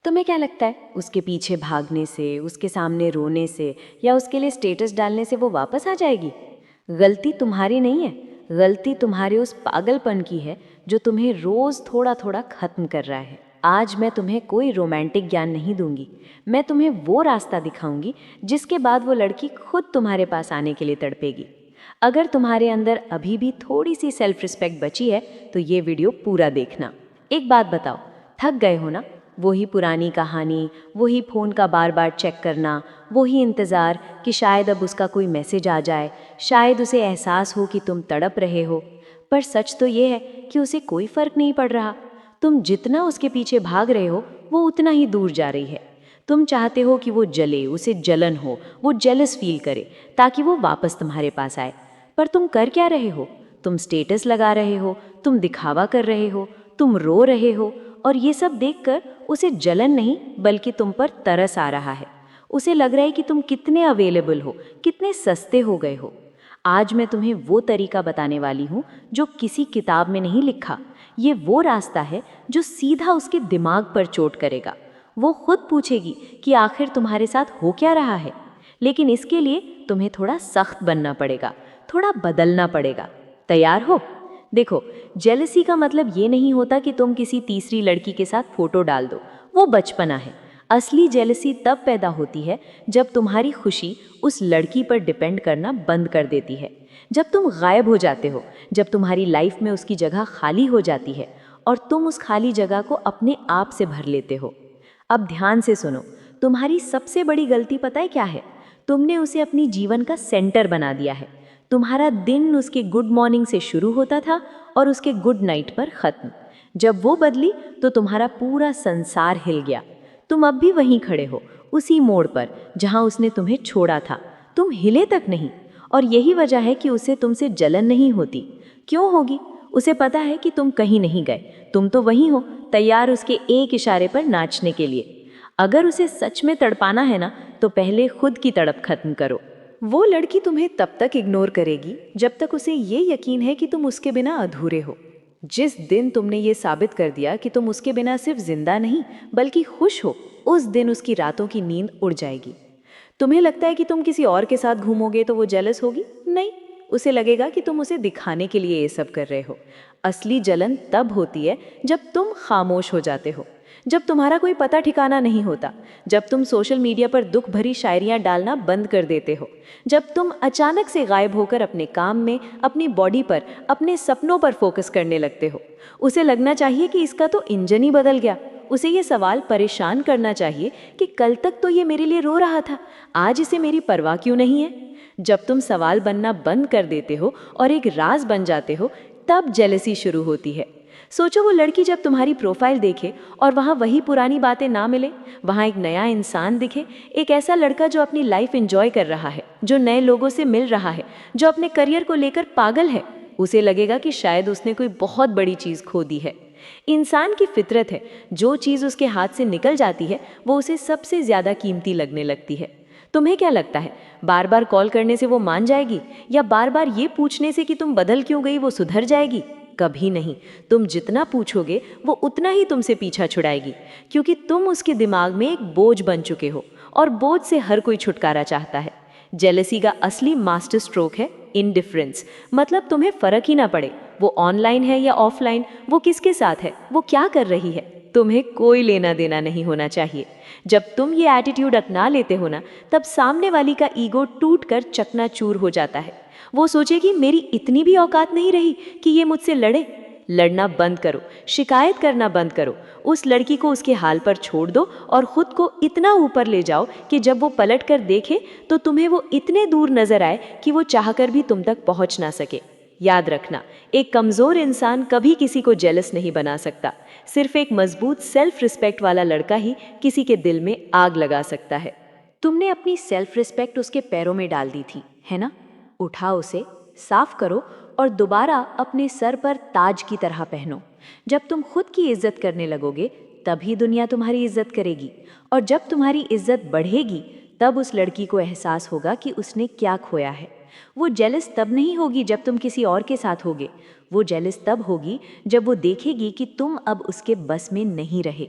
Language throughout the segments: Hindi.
तुम्हें क्या लगता है उसके पीछे भागने से, उसके सामने रोने से या उसके लिए स्टेटस डालने से वो वापस आ जाएगी? गलती तुम्हारी नहीं है, गलती तुम्हारे उस पागलपन की है जो तुम्हें रोज थोड़ा थोड़ा खत्म कर रहा है। आज मैं तुम्हें कोई रोमांटिक ज्ञान नहीं दूंगी, मैं तुम्हें वो रास्ता दिखाऊंगी जिसके बाद वो लड़की खुद तुम्हारे पास आने के लिए तड़पेगी। अगर तुम्हारे अंदर अभी भी थोड़ी सी सेल्फ रिस्पेक्ट बची है तो ये वीडियो पूरा देखना। एक बात बताओ, थक गए हो ना? वही पुरानी कहानी, वही फ़ोन का बार बार चेक करना, वही इंतज़ार कि शायद अब उसका कोई मैसेज आ जाए, शायद उसे एहसास हो कि तुम तड़प रहे हो। पर सच तो ये है कि उसे कोई फ़र्क नहीं पड़ रहा। तुम जितना उसके पीछे भाग रहे हो वो उतना ही दूर जा रही है। तुम चाहते हो कि वो जले, उसे जलन हो, वो जेलस फील करे ताकि वो वापस तुम्हारे पास आए। पर तुम कर क्या रहे हो? तुम स्टेटस लगा रहे हो, तुम दिखावा कर रहे हो, तुम रो रहे हो, और ये सब देखकर उसे जलन नहीं बल्कि तुम पर तरस आ रहा है। उसे लग रहा है कि तुम कितने अवेलेबल हो, कितने सस्ते हो गए हो। आज मैं तुम्हें वो तरीका बताने वाली हूँ जो किसी किताब में नहीं लिखा। ये वो रास्ता है जो सीधा उसके दिमाग पर चोट करेगा। वो खुद पूछेगी कि आखिर तुम्हारे साथ हो क्या रहा है। लेकिन इसके लिए तुम्हें थोड़ा सख्त बनना पड़ेगा, थोड़ा बदलना पड़ेगा। तैयार हो? देखो, जेलसी का मतलब ये नहीं होता कि तुम किसी तीसरी लड़की के साथ फोटो डाल दो, वो बचपना है। असली जेलसी तब पैदा होती है जब तुम्हारी खुशी उस लड़की पर डिपेंड करना बंद कर देती है, जब तुम गायब हो जाते हो, जब तुम्हारी लाइफ में उसकी जगह खाली हो जाती है और तुम उस खाली जगह को अपने आप से भर लेते हो। अब ध्यान से सुनो, तुम्हारी सबसे बड़ी गलती पता है क्या है? तुमने उसे अपनी जीवन का सेंटर बना दिया है। तुम्हारा दिन उसके गुड मॉर्निंग से शुरू होता था और उसके गुड नाइट पर ख़त्म। जब वो बदली तो तुम्हारा पूरा संसार हिल गया। तुम अब भी वहीं खड़े हो, उसी मोड़ पर जहां उसने तुम्हें छोड़ा था। तुम हिले तक नहीं। और यही वजह है कि उसे तुमसे जलन नहीं होती। क्यों होगी? उसे पता है कि तुम कहीं नहीं गए, तुम तो वहीं हो, तैयार उसके एक इशारे पर नाचने के लिए। अगर उसे सच में तड़पाना है ना, तो पहले खुद की तड़प खत्म करो। वो लड़की तुम्हें तब तक इग्नोर करेगी जब तक उसे ये यकीन है कि तुम उसके बिना अधूरे हो। जिस दिन तुमने ये साबित कर दिया कि तुम उसके बिना सिर्फ जिंदा नहीं बल्कि खुश हो, उस दिन उसकी रातों की नींद उड़ जाएगी। तुम्हें लगता है कि तुम किसी और के साथ घूमोगे तो वो जेलस होगी? नहीं, उसे लगेगा कि तुम उसे दिखाने के लिए ये सब कर रहे हो। असली जलन तब होती है जब तुम खामोश हो जाते हो, जब तुम्हारा कोई पता ठिकाना नहीं होता, जब तुम सोशल मीडिया पर दुख भरी शायरियाँ डालना बंद कर देते हो, जब तुम अचानक से गायब होकर अपने काम में, अपनी बॉडी पर, अपने सपनों पर फोकस करने लगते हो। उसे लगना चाहिए कि इसका तो इंजन ही बदल गया। उसे ये सवाल परेशान करना चाहिए कि कल तक तो ये मेरे लिए रो रहा था, आज इसे मेरी परवाह क्यों नहीं है? जब तुम सवाल बनना बंद कर देते हो और एक राज बन जाते हो, तब जेलसी शुरू होती है। सोचो, वो लड़की जब तुम्हारी प्रोफाइल देखे और वहाँ वही पुरानी बातें ना मिले, वहाँ एक नया इंसान दिखे, एक ऐसा लड़का जो अपनी लाइफ एंजॉय कर रहा है, जो नए लोगों से मिल रहा है, जो अपने करियर को लेकर पागल है, उसे लगेगा कि शायद उसने कोई बहुत बड़ी चीज़ खो दी है। इंसान की फितरत है, जो चीज़ उसके हाथ से निकल जाती है वो उसे सबसे ज़्यादा कीमती लगने लगती है। तुम्हें क्या लगता है, बार बार कॉल करने से वो मान जाएगी, या बार बार ये पूछने से कि तुम बदल क्यों गई वो सुधर जाएगी? कभी नहीं। तुम जितना पूछोगे वो उतना ही तुमसे पीछा छुड़ाएगी, क्योंकि तुम उसके दिमाग में एक बोझ बन चुके हो, और बोझ से हर कोई छुटकारा चाहता है। जेलसी का असली मास्टर स्ट्रोक है इनडिफरेंस, मतलब तुम्हें फर्क ही ना पड़े वो ऑनलाइन है या ऑफलाइन, वो किसके साथ है, वो क्या कर रही है, तुम्हें कोई लेना देना नहीं होना चाहिए। जब तुम ये एटीट्यूड अपना लेते हो ना, तब सामने वाली का ईगो टूट कर चकनाचूर हो जाता है। वो सोचेगी मेरी इतनी भी औकात नहीं रही कि ये मुझसे लड़े। लड़ना बंद करो, शिकायत करना बंद करो, उस लड़की को उसके हाल पर छोड़ दो और खुद को इतना ऊपर ले जाओ कि जब वो पलट कर देखे तो तुम्हें वो इतने दूर नजर आए कि वो चाहकर भी तुम तक पहुंच ना सके। याद रखना, एक कमजोर इंसान कभी किसी को जेलस नहीं बना सकता। सिर्फ एक मजबूत सेल्फ रिस्पेक्ट वाला लड़का ही किसी के दिल में आग लगा सकता है। तुमने अपनी सेल्फ रिस्पेक्ट उसके पैरों में डाल दी थी, है ना? उठाओ उसे, साफ करो और दोबारा अपने सर पर ताज की तरह पहनो। जब तुम खुद की इज्जत करने लगोगे तभी दुनिया तुम्हारी इज्जत करेगी, और जब तुम्हारी इज्जत बढ़ेगी तब उस लड़की को एहसास होगा कि उसने क्या खोया है। वो जेलस तब नहीं होगी जब तुम किसी और के साथ होगे, वो जेलस तब होगी जब वो देखेगी कि तुम अब उसके बस में नहीं रहे।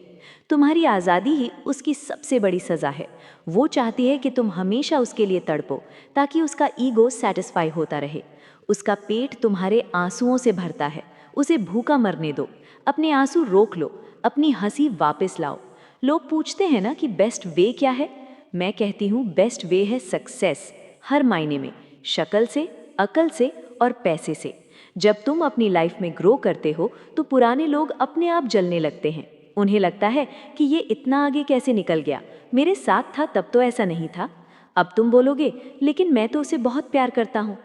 तुम्हारी आज़ादी ही उसकी सबसे बड़ी सज़ा है। वो चाहती है कि तुम हमेशा उसके लिए तड़पो ताकि उसका ईगो सेटिस्फाई होता रहे। उसका पेट तुम्हारे आंसुओं से भरता है, उसे भूखा मरने दो। अपने आंसू रोक लो, अपनी हंसी वापस लाओ। लोग पूछते हैं ना कि बेस्ट वे क्या है? मैं कहती हूँ बेस्ट वे है सक्सेस, हर मायने में, शक्ल से, अकल से और पैसे से। जब तुम अपनी लाइफ में ग्रो करते हो तो पुराने लोग अपने आप जलने लगते हैं। उन्हें लगता है कि ये इतना आगे कैसे निकल गया, मेरे साथ था तब तो ऐसा नहीं था। अब तुम बोलोगे लेकिन मैं तो उसे बहुत प्यार करता हूँ।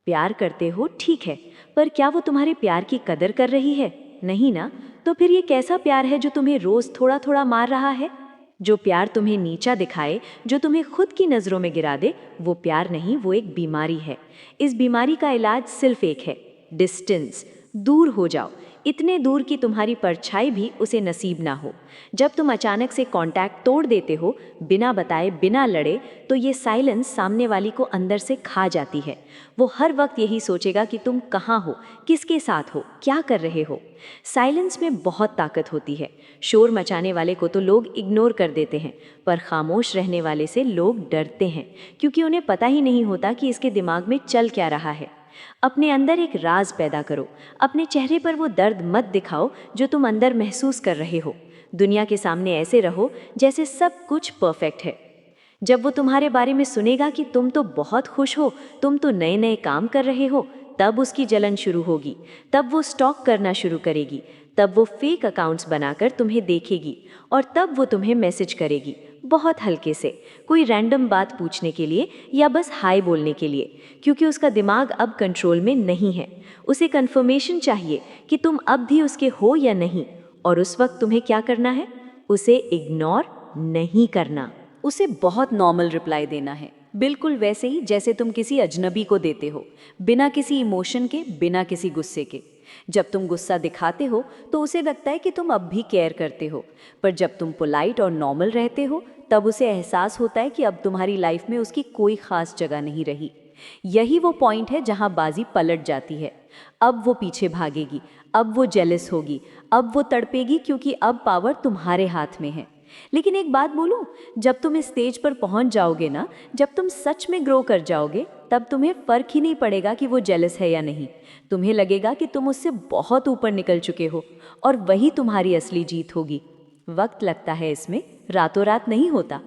प्यार करते हो ठीक है, पर क्या वो तुम्हारे प्यार की कदर कर रही है? नहीं ना। तो फिर ये कैसा प्यार है जो तुम्हें रोज थोड़ा थोड़ा मार रहा है? जो प्यार तुम्हें नीचा दिखाए, जो तुम्हें खुद की नज़रों में गिरा दे, वो प्यार नहीं, वो एक बीमारी है। इस बीमारी का इलाज सिर्फ एक है, डिस्टेंस। दूर हो जाओ, इतने दूर कि तुम्हारी परछाई भी उसे नसीब ना हो। जब तुम अचानक से कांटेक्ट तोड़ देते हो, बिना बताए, बिना लड़े, तो ये साइलेंस सामने वाली को अंदर से खा जाती है। वो हर वक्त यही सोचेगा कि तुम कहाँ हो, किसके साथ हो, क्या कर रहे हो। साइलेंस में बहुत ताकत होती है। शोर मचाने वाले को तो लोग इग्नोर कर देते हैं, पर खामोश रहने वाले से लोग डरते हैं, क्योंकि उन्हें पता ही नहीं होता कि इसके दिमाग में चल क्या रहा है। अपने अंदर एक राज पैदा करो। अपने चेहरे पर वो दर्द मत दिखाओ जो तुम अंदर महसूस कर रहे हो। दुनिया के सामने ऐसे रहो जैसे सब कुछ परफेक्ट है। जब वो तुम्हारे बारे में सुनेगा कि तुम तो बहुत खुश हो, तुम तो नए नए काम कर रहे हो, तब उसकी जलन शुरू होगी। तब वो स्टॉक करना शुरू करेगी। तब वो फेक अकाउंट्स बनाकर तुम्हें देखेगी और तब वो तुम्हें मैसेज करेगी, बहुत हल्के से, कोई रैंडम बात पूछने के लिए या बस हाय बोलने के लिए, क्योंकि उसका दिमाग अब कंट्रोल में नहीं है। उसे कंफर्मेशन चाहिए कि तुम अब भी उसके हो या नहीं। और उस वक्त तुम्हें क्या करना है? उसे इग्नोर नहीं करना। उसे बहुत नॉर्मल रिप्लाई देना है, बिल्कुल वैसे ही जैसे तुम किसी अजनबी को देते हो, बिना किसी इमोशन के, बिना किसी गुस्से के। जब तुम गुस्सा दिखाते हो तो उसे लगता है कि तुम अब भी केयर करते हो, पर जब तुम पोलाइट और नॉर्मल रहते हो तब उसे एहसास होता है कि अब तुम्हारी लाइफ में उसकी कोई खास जगह नहीं रही। यही वो पॉइंट है जहां बाजी पलट जाती है। अब वो पीछे भागेगी, अब वो जेलस होगी, अब वो तड़पेगी, क्योंकि अब पावर तुम्हारे हाथ में है। लेकिन एक बात बोलूं, जब तुम इस स्टेज पर पहुंच जाओगे ना, जब तुम सच में ग्रो कर जाओगे, तब तुम्हें फर्क ही नहीं पड़ेगा कि वो जेलस है या नहीं। तुम्हें लगेगा कि तुम उससे बहुत ऊपर निकल चुके हो और वही तुम्हारी असली जीत होगी। वक्त लगता है इसमें, रातों रात नहीं होता।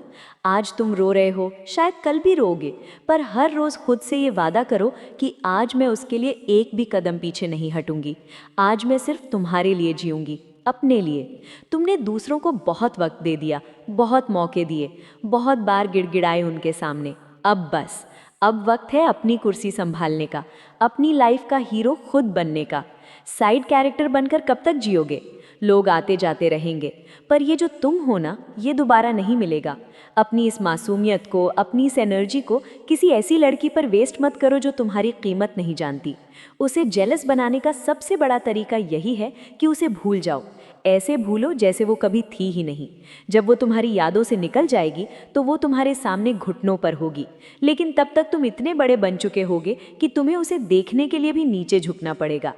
आज तुम रो रहे हो, शायद कल भी रोओगे, पर हर रोज खुद से ये वादा करो कि आज मैं उसके लिए एक भी कदम पीछे नहीं हटूंगी। आज मैं सिर्फ तुम्हारे लिए जीऊंगी, अपने लिए। तुमने दूसरों को बहुत वक्त दे दिया, बहुत मौके दिए, बहुत बार गिड़गिड़ाए उनके सामने। अब बस, अब वक्त है अपनी कुर्सी संभालने का, अपनी लाइफ का हीरो खुद बनने का। साइड कैरेक्टर बनकर कब तक जियोगे? लोग आते जाते रहेंगे, पर ये जो तुम हो ना, ये दोबारा नहीं मिलेगा। अपनी इस मासूमियत को, अपनी इस एनर्जी को किसी ऐसी लड़की पर वेस्ट मत करो जो तुम्हारी कीमत नहीं जानती। उसे जेलस बनाने का सबसे बड़ा तरीका यही है कि उसे भूल जाओ। ऐसे भूलो जैसे वो कभी थी ही नहीं। जब वो तुम्हारी यादों से निकल जाएगी तो वो तुम्हारे सामने घुटनों पर होगी, लेकिन तब तक तुम इतने बड़े बन चुके होगे कि तुम्हें उसे देखने के लिए भी नीचे झुकना पड़ेगा।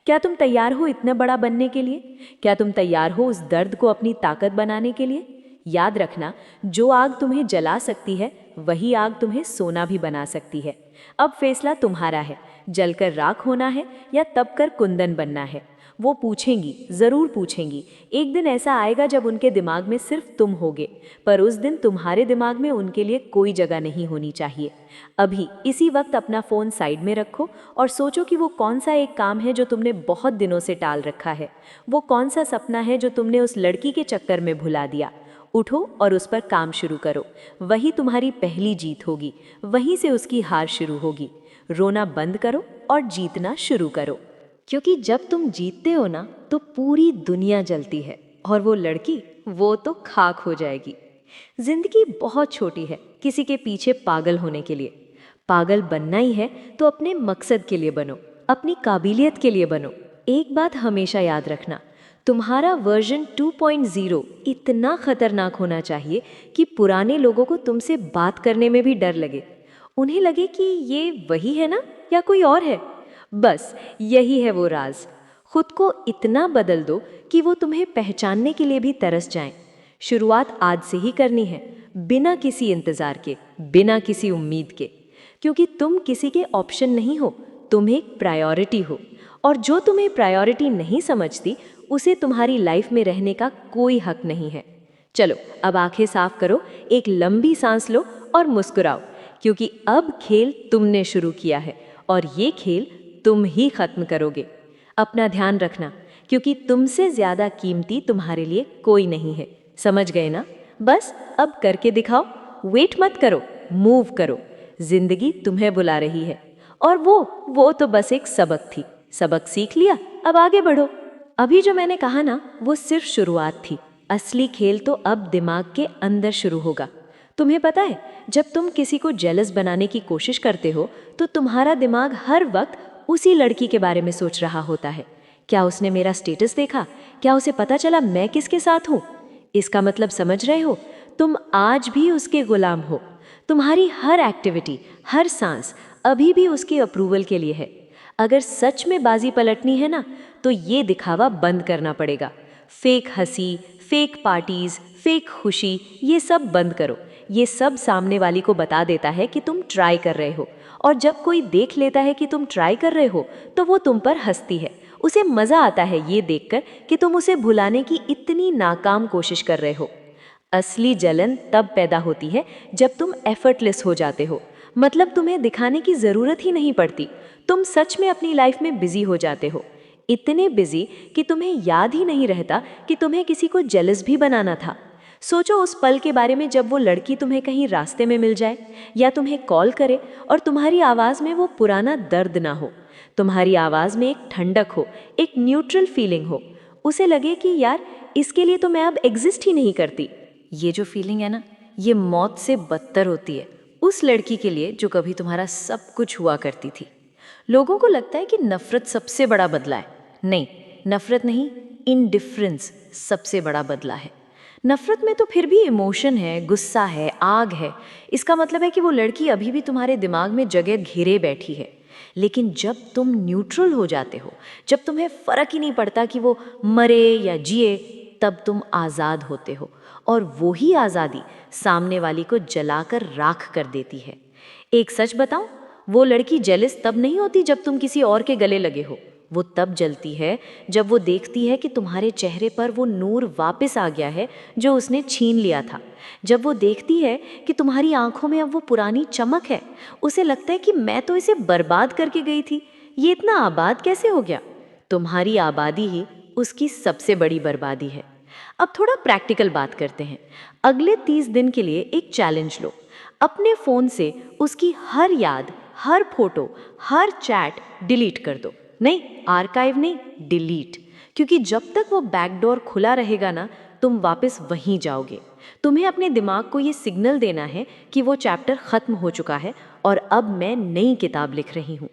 क्या तुम तैयार हो इतना बड़ा बनने के लिए? क्या तुम तैयार हो उस दर्द को अपनी ताकत बनाने के लिए? याद रखना, जो आग तुम्हें जला सकती है वही आग तुम्हें सोना भी बना सकती है। अब फैसला तुम्हारा है, जलकर राख होना है या तब कर कुंदन बनना है। वो पूछेंगी, ज़रूर पूछेंगी। एक दिन ऐसा आएगा जब उनके दिमाग में सिर्फ तुम होगे, पर उस दिन तुम्हारे दिमाग में उनके लिए कोई जगह नहीं होनी चाहिए। अभी इसी वक्त अपना फ़ोन साइड में रखो और सोचो कि वो कौन सा एक काम है जो तुमने बहुत दिनों से टाल रखा है। वो कौन सा सपना है जो तुमने उस लड़की के चक्कर में भुला दिया। उठो और उस पर काम शुरू करो। वही तुम्हारी पहली जीत होगी, वहीं से उसकी हार शुरू होगी। रोना बंद करो और जीतना शुरू करो, क्योंकि जब तुम जीतते हो ना तो पूरी दुनिया जलती है और वो लड़की, वो तो खाक हो जाएगी। जिंदगी बहुत छोटी है किसी के पीछे पागल होने के लिए। पागल बनना ही है तो अपने मकसद के लिए बनो, अपनी काबिलियत के लिए बनो। एक बात हमेशा याद रखना, तुम्हारा वर्जन 2.0 इतना खतरनाक होना चाहिए कि पुराने लोगों को तुमसे बात करने में भी डर लगे। उन्हें लगे कि ये वही है ना या कोई और है। बस यही है वो राज। खुद को इतना बदल दो कि वो तुम्हें पहचानने के लिए भी तरस जाएं। शुरुआत आज से ही करनी है, बिना किसी इंतजार के, बिना किसी उम्मीद के। क्योंकि तुम किसी के ऑप्शन नहीं हो, तुम एक प्रायोरिटी हो। और जो तुम्हें प्रायोरिटी नहीं समझती, उसे तुम्हारी लाइफ में रहने का कोई हक नहीं है। चलो अब आंखें साफ करो, एक लंबी सांस लो और मुस्कुराओ, क्योंकि अब खेल तुमने शुरू किया है और ये खेल तुम ही खत्म करोगे। अपना ध्यान रखना, क्योंकि तुमसे ज्यादा कीमती तुम्हारे लिए कोई नहीं है। समझ गए ना? बस अब करके दिखाओ। वेट मत करो, मूव करो। जिंदगी तुम्हें बुला रही है। और वो तो बस एक सबक थी। सबक सीख लिया, अब आगे बढ़ो। अभी जो मैंने कहा ना, वो सिर्फ शुरुआत थी। असली खेल तो अब दिमाग के अंदर शुरू होगा। तुम्हें पता है, जब तुम किसी को जेलस बनाने की कोशिश करते हो तो तुम्हारा दिमाग हर वक्त उसी लड़की के बारे में सोच रहा होता है। क्या उसने मेरा स्टेटस देखा? क्या उसे पता चला मैं किसके साथ हूँ? इसका मतलब समझ रहे हो? तुम आज भी उसके गुलाम हो। तुम्हारी हर एक्टिविटी, हर सांस अभी भी उसके अप्रूवल के लिए है। अगर सच में बाजी पलटनी है ना, तो ये दिखावा बंद करना पड़ेगा। फेक हंसी, फेक पार्टीज, फेक खुशी, ये सब बंद करो। ये सब सामने वाली को बता देता है कि तुम ट्राई कर रहे हो। और जब कोई देख लेता है कि तुम ट्राई कर रहे हो, तो वो तुम पर हंसती है। उसे मजा आता है ये देखकर कि तुम उसे भुलाने की इतनी नाकाम कोशिश कर रहे हो। असली जलन तब पैदा होती है जब तुम एफर्टलेस हो जाते हो। मतलब तुम्हें दिखाने की जरूरत ही नहीं पड़ती। तुम सच में अपनी लाइफ में बिजी हो जाते हो। इतने बिजी कि तुम्हें याद ही नहीं रहता कि तुम्हें किसी को जेलस भी बनाना था। सोचो उस पल के बारे में जब वो लड़की तुम्हें कहीं रास्ते में मिल जाए या तुम्हें कॉल करे और तुम्हारी आवाज़ में वो पुराना दर्द ना हो। तुम्हारी आवाज़ में एक ठंडक हो, एक न्यूट्रल फीलिंग हो। उसे लगे कि यार, इसके लिए तो मैं अब एग्जिस्ट ही नहीं करती। ये जो फीलिंग है ना, ये मौत से बदतर होती है उस लड़की के लिए जो कभी तुम्हारा सब कुछ हुआ करती थी। लोगों को लगता है कि नफरत सबसे बड़ा बदला है। नहीं, नफरत नहीं, इनडिफरेंस सबसे बड़ा बदला है। नफरत में तो फिर भी इमोशन है, गुस्सा है, आग है। इसका मतलब है कि वो लड़की अभी भी तुम्हारे दिमाग में जगह घेरे बैठी है। लेकिन जब तुम न्यूट्रल हो जाते हो, जब तुम्हें फर्क ही नहीं पड़ता कि वो मरे या जिए, तब तुम आज़ाद होते हो। और वही आज़ादी सामने वाली को जलाकर राख कर देती है। एक सच बताऊं, वो लड़की जेलस तब नहीं होती जब तुम किसी और के गले लगे हो। वो तब जलती है जब वो देखती है कि तुम्हारे चेहरे पर वो नूर वापस आ गया है जो उसने छीन लिया था। जब वो देखती है कि तुम्हारी आंखों में अब वो पुरानी चमक है। उसे लगता है कि मैं तो इसे बर्बाद करके गई थी, ये इतना आबाद कैसे हो गया? तुम्हारी आबादी ही उसकी सबसे बड़ी बर्बादी है। अब थोड़ा प्रैक्टिकल बात करते हैं। अगले 30 दिन के लिए एक चैलेंज लो। अपने फ़ोन से उसकी हर याद, हर फोटो, हर चैट डिलीट कर दो। नहीं, आर्काइव नहीं, डिलीट। क्योंकि जब तक वो बैकडोर खुला रहेगा ना, तुम वापस वहीं जाओगे। तुम्हें अपने दिमाग को ये सिग्नल देना है कि वो चैप्टर ख़त्म हो चुका है और अब मैं नई किताब लिख रही हूँ।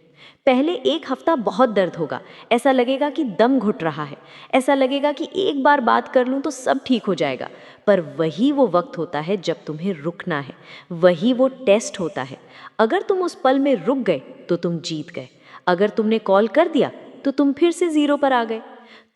पहले एक हफ्ता बहुत दर्द होगा। ऐसा लगेगा कि दम घुट रहा है। ऐसा लगेगा कि एक बार बात कर लूँ तो सब ठीक हो जाएगा। पर वही वो वक्त होता है जब तुम्हें रुकना है। वही वो टेस्ट होता है। अगर तुम उस पल में रुक गए तो तुम जीत गए। अगर तुमने कॉल कर दिया तो तुम फिर से जीरो पर आ गए।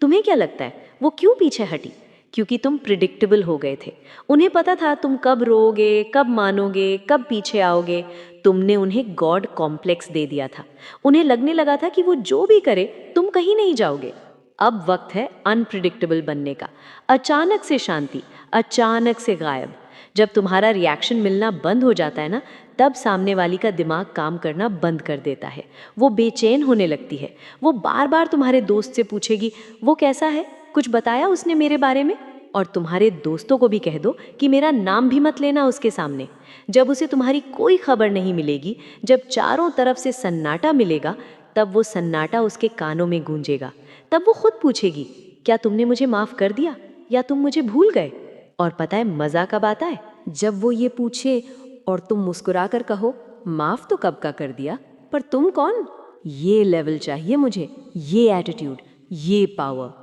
तुम्हें क्या लगता है वो क्यों पीछे हटी? क्योंकि तुम प्रिडिक्टेबल हो गए थे। उन्हें पता था तुम कब रोओगे, कब मानोगे, कब पीछे आओगे। तुमने उन्हें गॉड कॉम्प्लेक्स दे दिया था। उन्हें लगने लगा था कि वो जो भी करे तुम कहीं नहीं जाओगे। अब वक्त है अनप्रिडिक्टेबल बनने का। अचानक से शांति, अचानक से गायब। जब तुम्हारा रिएक्शन मिलना बंद हो जाता है ना, तब सामने वाली का दिमाग काम करना बंद कर देता है। वो बेचैन होने लगती है। वो बार बार तुम्हारे दोस्त से पूछेगी, वो कैसा है, कुछ बताया उसने मेरे बारे में? और तुम्हारे दोस्तों को भी कह दो कि मेरा नाम भी मत लेना उसके सामने। जब उसे तुम्हारी कोई खबर नहीं मिलेगी, जब चारों तरफ से सन्नाटा मिलेगा, तब वो सन्नाटा उसके कानों में गूंजेगा। तब वो खुद पूछेगी, क्या तुमने मुझे माफ कर दिया या तुम मुझे भूल गए? और पता है मजा कब आता है? जब वो ये पूछे और तुम मुस्कुरा कर कहो, माफ तो कब का कर दिया, पर तुम कौन? ये लेवल चाहिए मुझे, ये एटीट्यूड, ये पावर।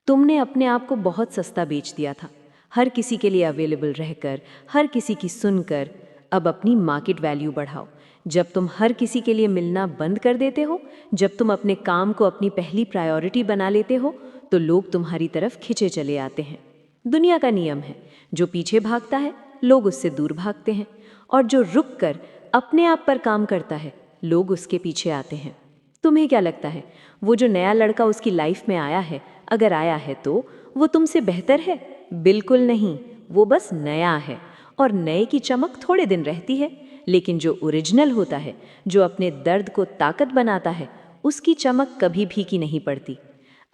तुमने अपने आप को बहुत सस्ता बेच दिया था, हर किसी के लिए अवेलेबल रहकर, हर किसी की सुनकर। अब अपनी मार्केट वैल्यू बढ़ाओ। जब तुम हर किसी के लिए मिलना बंद कर देते हो, जब तुम अपने काम को अपनी पहली प्रायोरिटी बना लेते हो, तो लोग तुम्हारी तरफ खिंचे चले आते हैं। दुनिया का नियम है, जो पीछे भागता है लोग उससे दूर भागते हैं, और जो रुक कर अपने आप पर काम करता है लोग उसके पीछे आते हैं। तुम्हें क्या लगता है, वो जो नया लड़का उसकी लाइफ में आया है, अगर आया है तो वो तुमसे बेहतर है? बिल्कुल नहीं, वो बस नया है, और नए की चमक थोड़े दिन रहती है, लेकिन जो ओरिजिनल होता है, जो अपने दर्द को ताकत बनाता है, उसकी चमक कभी फीकी नहीं पड़ती।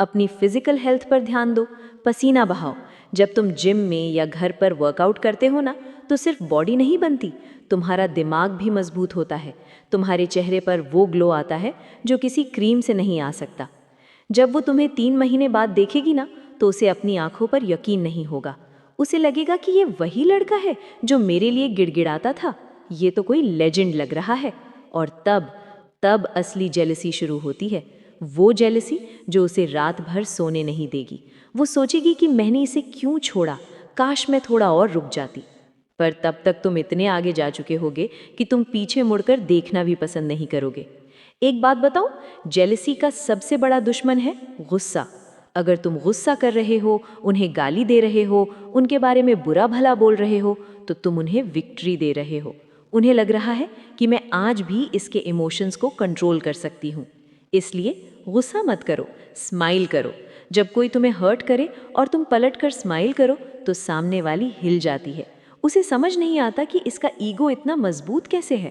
अपनी फिजिकल हेल्थ पर ध्यान दो, पसीना बहाओ। जब तुम जिम में या घर पर वर्कआउट करते हो ना, तो सिर्फ बॉडी नहीं बनती, तुम्हारा दिमाग भी मजबूत होता है। तुम्हारे चेहरे पर वो ग्लो आता है जो किसी क्रीम से नहीं आ सकता। जब वो तुम्हें 3 महीने बाद देखेगी ना, तो उसे अपनी आंखों पर यकीन नहीं होगा। उसे लगेगा कि ये वही लड़का है जो मेरे लिए गिड़गिड़ाता था, ये तो कोई लेजेंड लग रहा है। और तब तब असली जेलसी शुरू होती है। वो जेलसी जो उसे रात भर सोने नहीं देगी। वो सोचेगी कि मैंने इसे क्यों छोड़ा, काश मैं थोड़ा और रुक जाती। पर तब तक तुम इतने आगे जा चुके होगे कि तुम पीछे मुड़कर देखना भी पसंद नहीं करोगे। एक बात बताऊं, जेलसी का सबसे बड़ा दुश्मन है गुस्सा। अगर तुम गुस्सा कर रहे हो, उन्हें गाली दे रहे हो, उनके बारे में बुरा भला बोल रहे हो, तो तुम उन्हें विक्ट्री दे रहे हो। उन्हें लग रहा है कि मैं आज भी इसके इमोशंस को कंट्रोल कर सकती हूँ। इसलिए गुस्सा मत करो, स्माइल करो। जब कोई तुम्हें हर्ट करे और तुम पलट कर स्माइल करो, तो सामने वाली हिल जाती है। उसे समझ नहीं आता कि इसका ईगो इतना मजबूत कैसे है।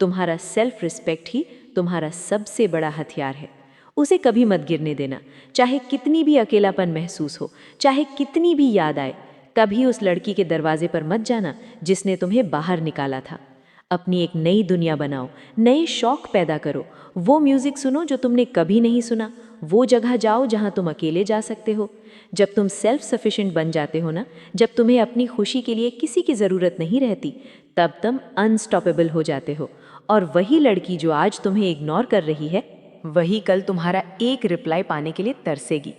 तुम्हारा सेल्फ रिस्पेक्ट ही तुम्हारा सबसे बड़ा हथियार है। उसे कभी मत गिरने देना, चाहे कितनी भी अकेलापन महसूस हो, चाहे कितनी भी याद आए। कभी उस लड़की के दरवाजे पर मत जाना जिसने तुम्हें बाहर निकाला था। अपनी एक नई दुनिया बनाओ, नए शौक पैदा करो। वो म्यूजिक सुनो जो तुमने कभी नहीं सुना, वो जगह जाओ जहां तुम अकेले जा सकते हो। जब तुम सेल्फ सफिशिएंट बन जाते हो ना, जब तुम्हें अपनी खुशी के लिए किसी की ज़रूरत नहीं रहती, तब तुम अनस्टॉपेबल हो जाते हो। और वही लड़की जो आज तुम्हें इग्नोर कर रही है, वही कल तुम्हारा एक रिप्लाई पाने के लिए तरसेगी।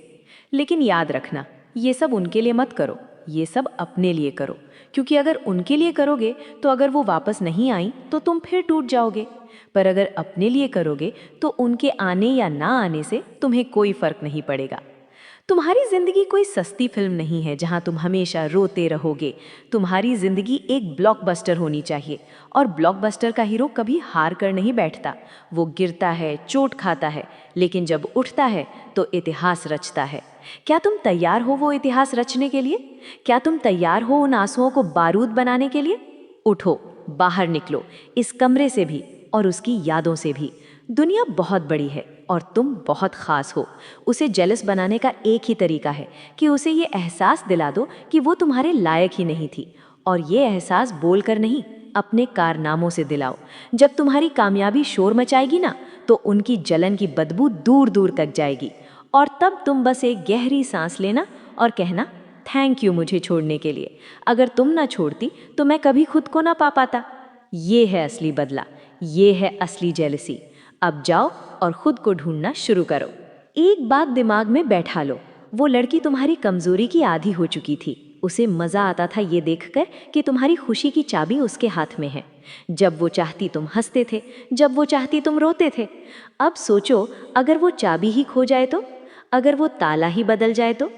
लेकिन याद रखना, ये सब उनके लिए मत करो, ये सब अपने लिए करो। क्योंकि अगर उनके लिए करोगे तो अगर वो वापस नहीं आई तो तुम फिर टूट जाओगे। पर अगर अपने लिए करोगे तो उनके आने या ना आने से तुम्हें कोई फर्क नहीं पड़ेगा। तुम्हारी जिंदगी कोई सस्ती फिल्म नहीं है जहां तुम हमेशा रोते रहोगे। तुम्हारी जिंदगी एक ब्लॉकबस्टर होनी चाहिए, और ब्लॉकबस्टर का हीरो कभी हार कर नहीं बैठता। वो गिरता है, चोट खाता है, लेकिन जब उठता है तो इतिहास रचता है। क्या तुम तैयार हो वो इतिहास रचने के लिए? क्या तुम तैयार हो उन आंसुओं को बारूद बनाने के लिए? उठो, बाहर निकलो, इस कमरे से भी और उसकी यादों से भी। दुनिया बहुत बड़ी है और तुम बहुत खास हो। उसे जेलस बनाने का एक ही तरीका है कि उसे ये एहसास दिला दो कि वो तुम्हारे लायक ही नहीं थी। और ये एहसास बोलकर नहीं, अपने कारनामों से दिलाओ। जब तुम्हारी कामयाबी शोर मचाएगी ना, तो उनकी जलन की बदबू दूर दूर तक जाएगी। और तब तुम बस एक गहरी सांस लेना और कहना, थैंक यू मुझे छोड़ने के लिए। अगर तुम ना छोड़ती तो मैं कभी खुद को ना पा पाता। ये है असली बदला, ये है असली जेलसी। अब जाओ और खुद को ढूंढना शुरू करो। एक बात दिमाग में बैठा लो, वो लड़की तुम्हारी कमजोरी की आदी हो चुकी थी। उसे मजा आता था ये देखकर कि तुम्हारी खुशी की चाबी उसके हाथ में है। जब वो चाहती तुम हंसते थे, जब वो चाहती तुम रोते थे। अब सोचो, अगर वो चाबी ही खो जाए तो, अगर वो ताला ही बदल जाए तो?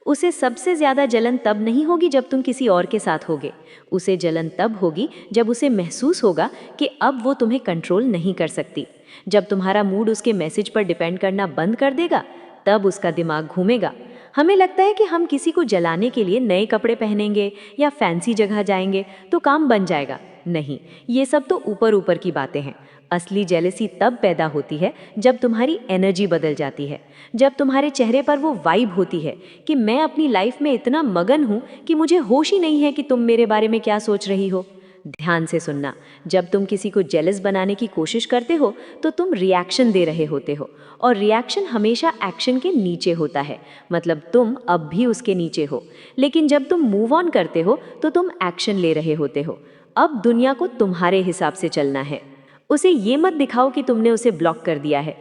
उसे सबसे ज्यादा जलन तब नहीं होगी जब तुम किसी और के साथ होगे। उसे जलन तब होगी जब उसे महसूस होगा कि अब वो तुम्हें कंट्रोल नहीं कर सकती। जब तुम्हारा मूड उसके मैसेज पर डिपेंड करना बंद कर देगा, तब उसका दिमाग घूमेगा। हमें लगता है कि हम किसी को जलाने के लिए नए कपड़े पहनेंगे या फैंसी जगह जाएंगे तो काम बन जाएगा। नहीं, ये सब तो ऊपर ऊपर की बातें हैं। असली जेलसी तब पैदा होती है जब तुम्हारी एनर्जी बदल जाती है, जब तुम्हारे चेहरे पर वो वाइब होती है कि मैं अपनी लाइफ में इतना मगन हूँ कि मुझे होश ही नहीं है कि तुम मेरे बारे में क्या सोच रही हो। ध्यान से सुनना, जब तुम किसी को जेलस बनाने की कोशिश करते हो तो तुम रिएक्शन दे रहे होते हो, और रिएक्शन हमेशा एक्शन के नीचे होता है। मतलब तुम अब भी उसके नीचे हो, लेकिन जब तुम मूव ऑन करते हो तो तुम एक्शन ले रहे होते हो। अब दुनिया को तुम्हारे हिसाब से चलना है। उसे ये मत दिखाओ कि तुमने उसे ब्लॉक कर दिया है।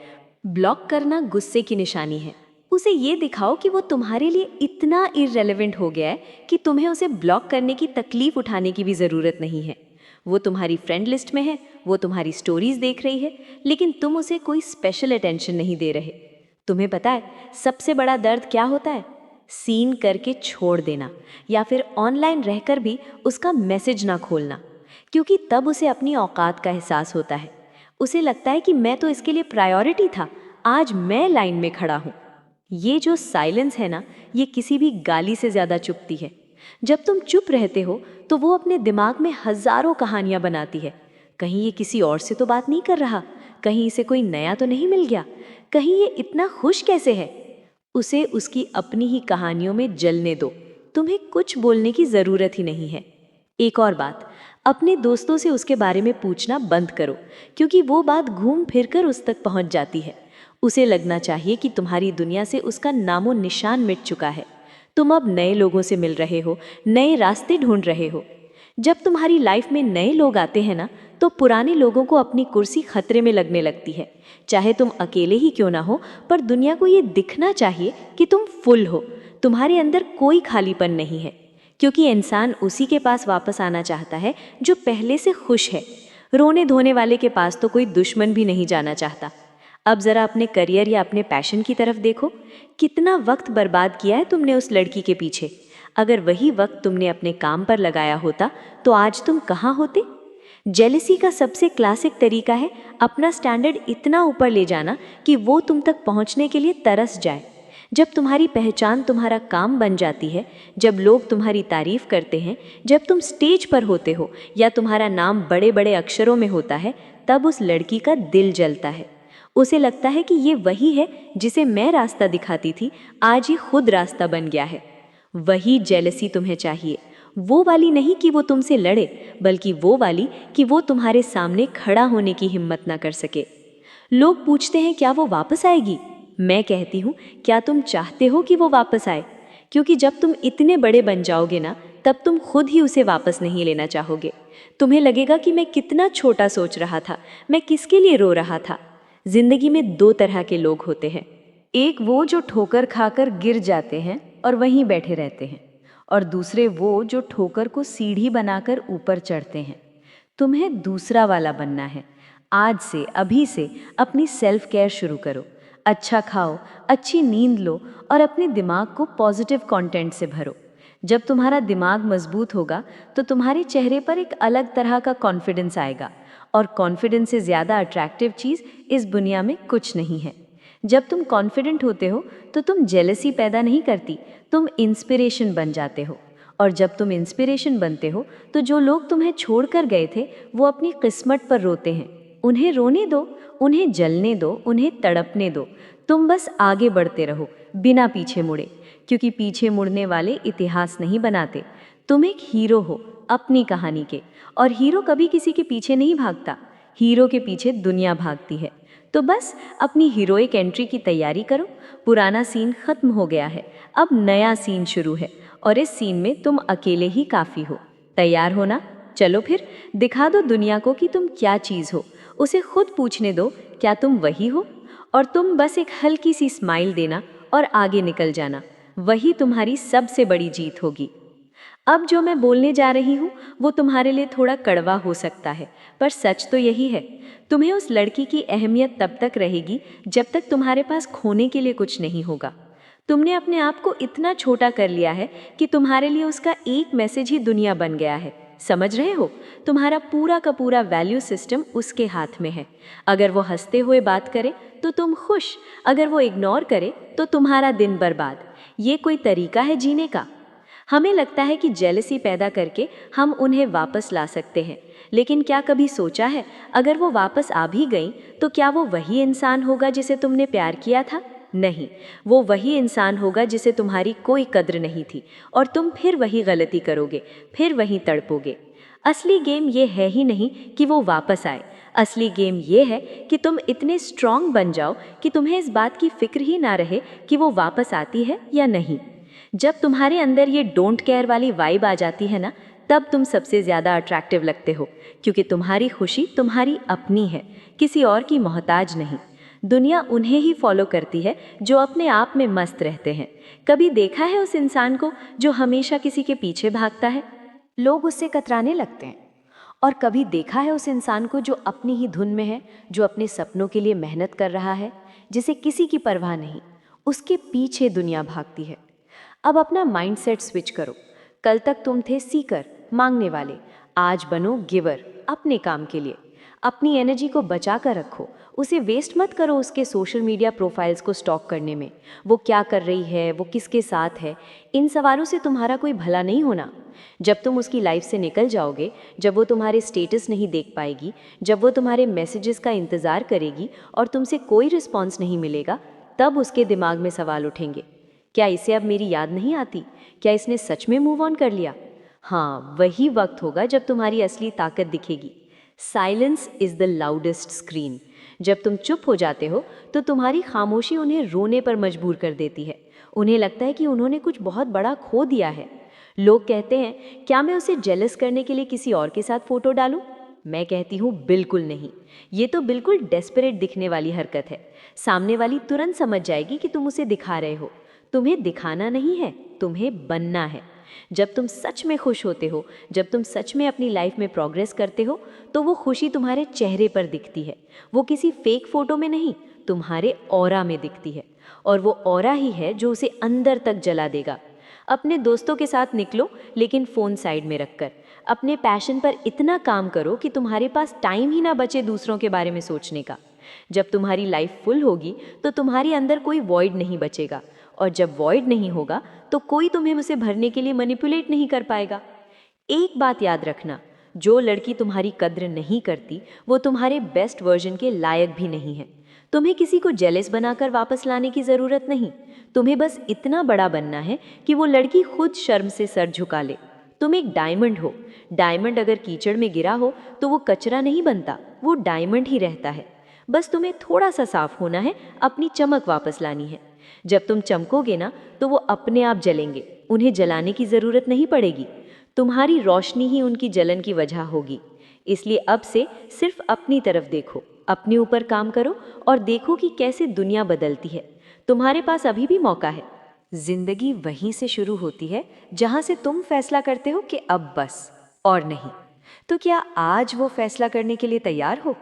ब्लॉक करना गुस्से की निशानी है। उसे ये दिखाओ कि वो तुम्हारे लिए इतना इररेलेवेंट हो गया है कि तुम्हें उसे ब्लॉक करने की तकलीफ उठाने की भी ज़रूरत नहीं है। वो तुम्हारी फ्रेंड लिस्ट में है, वो तुम्हारी स्टोरीज देख रही है, लेकिन तुम उसे कोई स्पेशल अटेंशन नहीं दे रहे। तुम्हें पता है सबसे बड़ा दर्द क्या होता है? सीन करके छोड़ देना, या फिर ऑनलाइन रहकर भी उसका मैसेज ना खोलना, क्योंकि तब उसे अपनी औकात का एहसास होता है। उसे लगता है कि मैं तो इसके लिए प्रायोरिटी था, आज मैं लाइन में खड़ा हूँ। ये जो साइलेंस है ना, ये किसी भी गाली से ज़्यादा चुभती है। जब तुम चुप रहते हो तो वो अपने दिमाग में हजारों कहानियां बनाती है। कहीं ये किसी और से तो बात नहीं कर रहा, कहीं इसे कोई नया तो नहीं मिल गया, कहीं ये इतना खुश कैसे है। उसे उसकी अपनी ही कहानियों में जलने दो, तुम्हें कुछ बोलने की ज़रूरत ही नहीं है। एक और बात, अपने दोस्तों से उसके बारे में पूछना बंद करो, क्योंकि वो बात घूम फिर कर उस तक पहुंच जाती है। उसे लगना चाहिए कि तुम्हारी दुनिया से उसका नामो निशान मिट चुका है। तुम अब नए लोगों से मिल रहे हो, नए रास्ते ढूंढ रहे हो। जब तुम्हारी लाइफ में नए लोग आते हैं ना, तो पुराने लोगों को अपनी कुर्सी खतरे में लगने लगती है। चाहे तुम अकेले ही क्यों ना हो, पर दुनिया को ये दिखना चाहिए कि तुम फुल हो, तुम्हारे अंदर कोई खालीपन नहीं है। क्योंकि इंसान उसी के पास वापस आना चाहता है जो पहले से खुश है। रोने धोने वाले के पास तो कोई दुश्मन भी नहीं जाना चाहता। अब ज़रा अपने करियर या अपने पैशन की तरफ देखो, कितना वक्त बर्बाद किया है तुमने उस लड़की के पीछे। अगर वही वक्त तुमने अपने काम पर लगाया होता तो आज तुम कहाँ होते? जेलसी का सबसे क्लासिक तरीका है अपना स्टैंडर्ड इतना ऊपर ले जाना कि वो तुम तक पहुँचने के लिए तरस जाए। जब तुम्हारी पहचान तुम्हारा काम बन जाती है, जब लोग तुम्हारी तारीफ करते हैं, जब तुम स्टेज पर होते हो या तुम्हारा नाम बड़े बड़े अक्षरों में होता है, तब उस लड़की का दिल जलता है। उसे लगता है कि ये वही है जिसे मैं रास्ता दिखाती थी, आज ये खुद रास्ता बन गया है। वही जेलसी तुम्हें चाहिए, वो वाली नहीं कि वो तुमसे लड़े, बल्कि वो वाली कि वो तुम्हारे सामने खड़ा होने की हिम्मत ना कर सके। लोग पूछते हैं क्या वो वापस आएगी? मैं कहती हूँ, क्या तुम चाहते हो कि वो वापस आए? क्योंकि जब तुम इतने बड़े बन जाओगे ना, तब तुम खुद ही उसे वापस नहीं लेना चाहोगे। तुम्हें लगेगा कि मैं कितना छोटा सोच रहा था, मैं किसके लिए रो रहा था। जिंदगी में दो तरह के लोग होते हैं, एक वो जो ठोकर खाकर गिर जाते हैं और वहीं बैठे रहते हैं, और दूसरे वो जो ठोकर को सीढ़ी बनाकर ऊपर चढ़ते हैं। तुम्हें दूसरा वाला बनना है। आज से, अभी से अपनी सेल्फ केयर शुरू करो। अच्छा खाओ, अच्छी नींद लो और अपने दिमाग को पॉजिटिव कंटेंट से भरो। जब तुम्हारा दिमाग मजबूत होगा तो तुम्हारे चेहरे पर एक अलग तरह का कॉन्फिडेंस आएगा, और कॉन्फिडेंस से ज़्यादा अट्रैक्टिव चीज़ इस दुनिया में कुछ नहीं है। जब तुम कॉन्फिडेंट होते हो तो तुम जेलसी पैदा नहीं करती, तुम इंस्पिरेशन बन जाते हो। और जब तुम इंस्पिरेशन बनते हो तो जो लोग तुम्हें छोड़कर गए थे वो अपनी किस्मत पर रोते हैं। उन्हें रोने दो, उन्हें जलने दो, उन्हें तड़पने दो। तुम बस आगे बढ़ते रहो बिना पीछे मुड़े, क्योंकि पीछे मुड़ने वाले इतिहास नहीं बनाते। तुम एक हीरो हो अपनी कहानी के, और हीरो कभी किसी के पीछे नहीं भागता, हीरो के पीछे दुनिया भागती है। तो बस अपनी हीरोइक एंट्री की तैयारी करो। पुराना सीन खत्म हो गया है, अब नया सीन शुरू है, और इस सीन में तुम अकेले ही काफ़ी हो। तैयार हो ना? चलो फिर दिखा दो दुनिया को कि तुम क्या चीज़ हो। उसे खुद पूछने दो, क्या तुम वही हो? और तुम बस एक हल्की सी स्माइल देना और आगे निकल जाना। वही तुम्हारी सबसे बड़ी जीत होगी। अब जो मैं बोलने जा रही हूँ वो तुम्हारे लिए थोड़ा कड़वा हो सकता है, पर सच तो यही है। तुम्हें उस लड़की की अहमियत तब तक रहेगी जब तक तुम्हारे पास खोने के लिए कुछ नहीं होगा। तुमने अपने आप को इतना छोटा कर लिया है कि तुम्हारे लिए उसका एक मैसेज ही दुनिया बन गया है। समझ रहे हो? तुम्हारा पूरा का पूरा वैल्यू सिस्टम उसके हाथ में है। अगर वो हंसते हुए बात करे तो तुम खुश, अगर वो इग्नोर करे तो तुम्हारा दिन बर्बाद। ये कोई तरीका है जीने का? हमें लगता है कि जेलसी पैदा करके हम उन्हें वापस ला सकते हैं, लेकिन क्या कभी सोचा है अगर वो वापस आ भी गई तो क्या वो वही इंसान होगा जिसे तुमने प्यार किया था? नहीं, वो वही इंसान होगा जिसे तुम्हारी कोई कद्र नहीं थी, और तुम फिर वही गलती करोगे, फिर वहीं तड़पोगे। असली गेम ये है ही नहीं कि वो वापस आए, असली गेम ये है कि तुम इतने स्ट्रांग बन जाओ कि तुम्हें इस बात की फिक्र ही ना रहे कि वो वापस आती है या नहीं। जब तुम्हारे अंदर ये डोंट केयर वाली वाइब आ जाती है ना, तब तुम सबसे ज़्यादा अट्रैक्टिव लगते हो, क्योंकि तुम्हारी खुशी तुम्हारी अपनी है, किसी और की मोहताज नहीं। दुनिया उन्हें ही फॉलो करती है जो अपने आप में मस्त रहते हैं। कभी देखा है उस इंसान को जो हमेशा किसी के पीछे भागता है? लोग उससे कतराने लगते हैं, और कभी देखा है उस इंसान को जो अपनी ही धुन में है, जो अपने सपनों के लिए मेहनत कर रहा है, जिसे किसी की परवाह नहीं, उसके पीछे दुनिया भागती है। अब अपना माइंडसेट स्विच करो। कल तक तुम थे सीकर, मांगने वाले, आज बनो गिवर, अपने काम के लिए। अपनी एनर्जी को बचा कर रखो, उसे वेस्ट मत करो उसके सोशल मीडिया प्रोफाइल्स को स्टॉक करने में। वो क्या कर रही है, वो किसके साथ है, इन सवालों से तुम्हारा कोई भला नहीं होना। जब तुम उसकी लाइफ से निकल जाओगे, जब वो तुम्हारे स्टेटस नहीं देख पाएगी, जब वो तुम्हारे मैसेजेस का इंतज़ार करेगी और तुमसे कोई रिस्पॉन्स नहीं मिलेगा, तब उसके दिमाग में सवाल उठेंगे, क्या इसे अब मेरी याद नहीं आती? क्या इसने सच में मूव ऑन कर लिया? हाँ, वही वक्त होगा जब तुम्हारी असली ताकत दिखेगी। Silence is the loudest screen. जब तुम चुप हो जाते हो तो तुम्हारी खामोशी उन्हें रोने पर मजबूर कर देती है। उन्हें लगता है कि उन्होंने कुछ बहुत बड़ा खो दिया है। लोग कहते हैं, क्या मैं उसे जेलस करने के लिए किसी और के साथ फोटो डालूं? मैं कहती हूँ, बिल्कुल नहीं। ये तो बिल्कुल डेस्परेट दिखने वाली हरकत है। सामने वाली तुरंत समझ जाएगी कि तुम उसे दिखा रहे हो। तुम्हें दिखाना नहीं है, तुम्हें बनना है। जब तुम सच में खुश होते हो, जब तुम सच में अपनी लाइफ में प्रोग्रेस करते हो, तो वो खुशी तुम्हारे चेहरे पर दिखती है। वो किसी फेक फोटो में नहीं, तुम्हारे ऑरा में दिखती है। और वो ऑरा ही है जो उसे अंदर तक जला देगा। अपने दोस्तों के साथ निकलो, लेकिन फ़ोन साइड में रखकर। अपने पैशन पर इतना काम करो कि तुम्हारे पास टाइम ही ना बचे दूसरों के बारे में सोचने का। जब तुम्हारी लाइफ फुल होगी तो तुम्हारे अंदर कोई वॉइड नहीं बचेगा, और जब वॉइड नहीं होगा तो कोई तुम्हें उसे भरने के लिए मैनिपुलेट नहीं कर पाएगा। एक बात याद रखना, जो लड़की तुम्हारी कद्र नहीं करती वो तुम्हारे बेस्ट वर्जन के लायक भी नहीं है। तुम्हें किसी को जेलस बनाकर वापस लाने की ज़रूरत नहीं। तुम्हें बस इतना बड़ा बनना है कि वो लड़की खुद शर्म से सर झुका ले। तुम एक डायमंड हो। डायमंड अगर कीचड़ में गिरा हो तो वो कचरा नहीं बनता, वो डायमंड ही रहता है। बस तुम्हें थोड़ा सा साफ होना है, अपनी चमक वापस लानी है। जब तुम चमकोगे ना तो वो अपने आप जलेंगे, उन्हें जलाने की ज़रूरत नहीं पड़ेगी। तुम्हारी रोशनी ही उनकी जलन की वजह होगी। इसलिए अब से सिर्फ अपनी तरफ देखो, अपने ऊपर काम करो और देखो कि कैसे दुनिया बदलती है। तुम्हारे पास अभी भी मौका है। जिंदगी वहीं से शुरू होती है जहां से तुम फैसला करते हो कि अब बस और नहीं। तो क्या आज वो फैसला करने के लिए तैयार हो?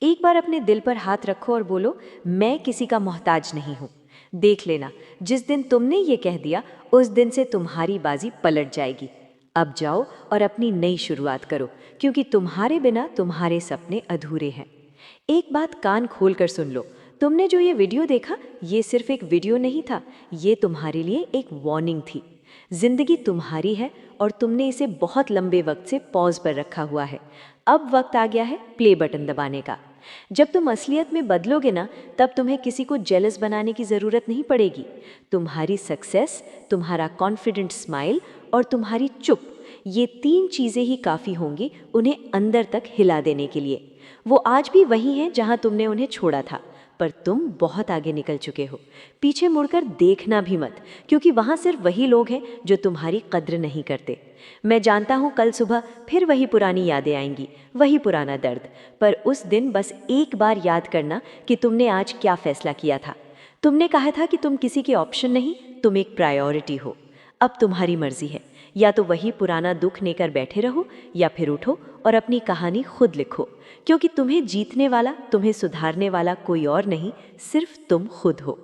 एक बार अपने दिल पर हाथ रखो और बोलो, मैं किसी का मोहताज नहीं हूँ। देख लेना, जिस दिन तुमने ये कह दिया उस दिन से तुम्हारी बाजी पलट जाएगी। अब जाओ और अपनी नई शुरुआत करो, क्योंकि तुम्हारे बिना तुम्हारे सपने अधूरे हैं। एक बात कान खोल कर सुन लो, तुमने जो ये वीडियो देखा, ये सिर्फ एक वीडियो नहीं था, ये तुम्हारे लिए एक वार्निंग थी। जिंदगी तुम्हारी है और तुमने इसे बहुत लंबे वक्त से पॉज पर रखा हुआ है। अब वक्त आ गया है प्ले बटन दबाने का। जब तुम असलियत में बदलोगे ना, तब तुम्हें किसी को जेलस बनाने की ज़रूरत नहीं पड़ेगी। तुम्हारी सक्सेस, तुम्हारा कॉन्फिडेंट स्माइल और तुम्हारी चुप, ये 3 चीज़ें ही काफ़ी होंगी उन्हें अंदर तक हिला देने के लिए। वो आज भी वही हैं जहां तुमने उन्हें छोड़ा था, पर तुम बहुत आगे निकल चुके हो। पीछे मुड़कर देखना भी मत, क्योंकि वहां सिर्फ वही लोग हैं जो तुम्हारी कद्र नहीं करते। मैं जानता हूं कल सुबह फिर वही पुरानी यादें आएंगी, वही पुराना दर्द, पर उस दिन बस एक बार याद करना कि तुमने आज क्या फैसला किया था। तुमने कहा था कि तुम किसी के ऑप्शन नहीं, तुम एक प्रायोरिटी हो। अब तुम्हारी मर्जी है, या तो वही पुराना दुख लेकर बैठे रहो, या फिर उठो और अपनी कहानी खुद लिखो, क्योंकि तुम्हें जीतने वाला, तुम्हें सुधारने वाला कोई और नहीं, सिर्फ तुम खुद हो।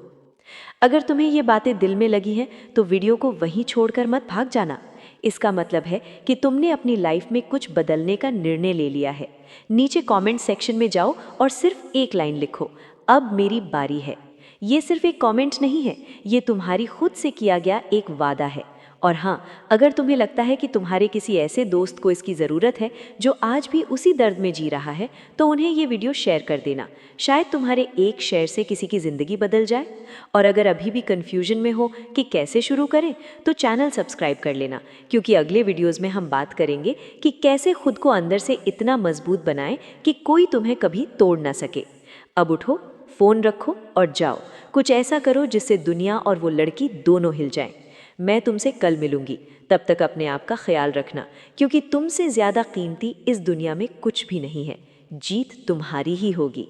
अगर तुम्हें ये बातें दिल में लगी हैं तो वीडियो को वहीं छोड़कर मत भाग जाना। इसका मतलब है कि तुमने अपनी लाइफ में कुछ बदलने का निर्णय ले लिया है। नीचे कमेंट सेक्शन में जाओ और सिर्फ एक लाइन लिखो, अब मेरी बारी है। ये सिर्फ एक कमेंट नहीं है, ये तुम्हारी खुद से किया गया एक वादा है। और हाँ, अगर तुम्हें लगता है कि तुम्हारे किसी ऐसे दोस्त को इसकी ज़रूरत है जो आज भी उसी दर्द में जी रहा है, तो उन्हें ये वीडियो शेयर कर देना। शायद तुम्हारे एक शेयर से किसी की ज़िंदगी बदल जाए। और अगर अभी भी कन्फ्यूजन में हो कि कैसे शुरू करें, तो चैनल सब्सक्राइब कर लेना, क्योंकि अगले वीडियोज़ में हम बात करेंगे कि कैसे खुद को अंदर से इतना मजबूत बनाएं कि कोई तुम्हें कभी तोड़ ना सके। अब उठो, फ़ोन रखो और जाओ, कुछ ऐसा करो जिससे दुनिया और वो लड़की दोनों हिल जाएं। मैं तुमसे कल मिलूंगी, तब तक अपने आप का ख्याल रखना, क्योंकि तुमसे ज़्यादा कीमती इस दुनिया में कुछ भी नहीं है। जीत तुम्हारी ही होगी।